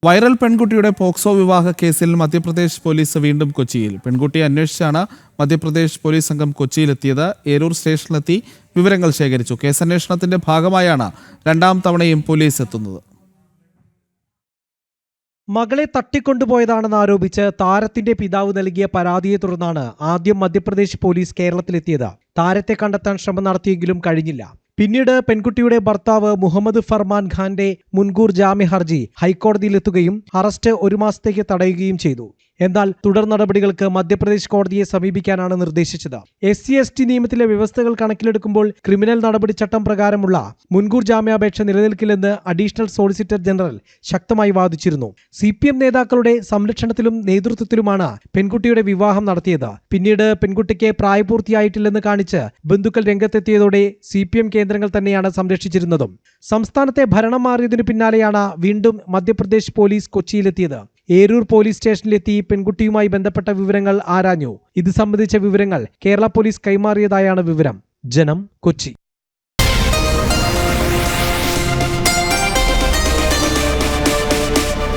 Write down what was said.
Viral പെൺകുട്ടിയുടെ POCSO വിവാഹ കേസിൽ മധ്യപ്രദേശ് പോലീസ് വീണ്ടും കൊച്ചിയിൽ. പെൺകുട്ടിയെ അന്വേഷിച്ചാണ് മധ്യപ്രദേശ് പോലീസ് സംഘം കൊച്ചിയിലെത്തിയത്. ഏരൂർ സ്റ്റേഷനിലെത്തി വിവരങ്ങൾ ശേഖരിച്ചു. കേസന്വേഷണത്തിന്റെ ഭാഗമായാണ് രണ്ടാം തവണയും പോലീസ് എത്തുന്നത്. മകളെ തട്ടിക്കൊണ്ടുപോയതാണെന്ന് ആരോപിച്ച് താരത്തിന്റെ പിതാവ് നൽകിയ പരാതിയെ തുടർന്നാണ് ആദ്യം മധ്യപ്രദേശ് പോലീസ് കേരളത്തിലെത്തിയത്. താരത്തെ കണ്ടെത്താൻ ശ്രമം നടത്തിയെങ്കിലും കഴിഞ്ഞില്ല. പിന്നീട് പെൺകുട്ടിയുടെ ഭർത്താവ് മുഹമ്മദ് ഫർമാൻ ഖാന്റെ മുൻകൂർ ജാമ്യ ഹർജി ഹൈക്കോടതിയിലെത്തുകയും അറസ്റ്റ് 1 മാസത്തേക്ക് തടയുകയും ചെയ്തു. എന്നാൽ തുടർ നടപടികൾക്ക് മധ്യപ്രദേശ് കോടതിയെ സമീപിക്കാനാണ് നിർദ്ദേശിച്ചത്. SC/ST നിയമത്തിലെ വ്യവസ്ഥകൾ കണക്കിലെടുക്കുമ്പോൾ ക്രിമിനൽ നടപടിച്ചട്ടം പ്രകാരമുള്ള മുൻകൂർ ജാമ്യാപേക്ഷ നിലനിൽക്കില്ലെന്ന് അഡീഷണൽ സോളിസിറ്റർ ജനറൽ ശക്തമായി വാദിച്ചിരുന്നു. CPM നേതാക്കളുടെ സംരക്ഷണത്തിലും നേതൃത്വത്തിലുമാണ് പെൺകുട്ടിയുടെ വിവാഹം നടത്തിയത്. പിന്നീട് പെൺകുട്ടിക്ക് പ്രായപൂർത്തിയായിട്ടില്ലെന്ന് കാണിച്ച് ബന്ധുക്കൾ രംഗത്തെത്തിയതോടെ CPM കേന്ദ്രങ്ങൾ തന്നെയാണ് സംരക്ഷിച്ചിരുന്നതും. സംസ്ഥാനത്തെ ഭരണം മാറിയതിനു പിന്നാലെയാണ് വീണ്ടും മധ്യപ്രദേശ് പോലീസ് കൊച്ചിയിലെത്തിയത്. ഏരൂർ പോലീസ് സ്റ്റേഷനിലെത്തി പെൺകുട്ടിയുമായി ബന്ധപ്പെട്ട വിവരങ്ങൾ ആരാഞ്ഞു. ഇത് സംബന്ധിച്ച വിവരങ്ങൾ കേരള പോലീസ് കൈമാറിയതായാണ് വിവരം. ജനം, കൊച്ചി.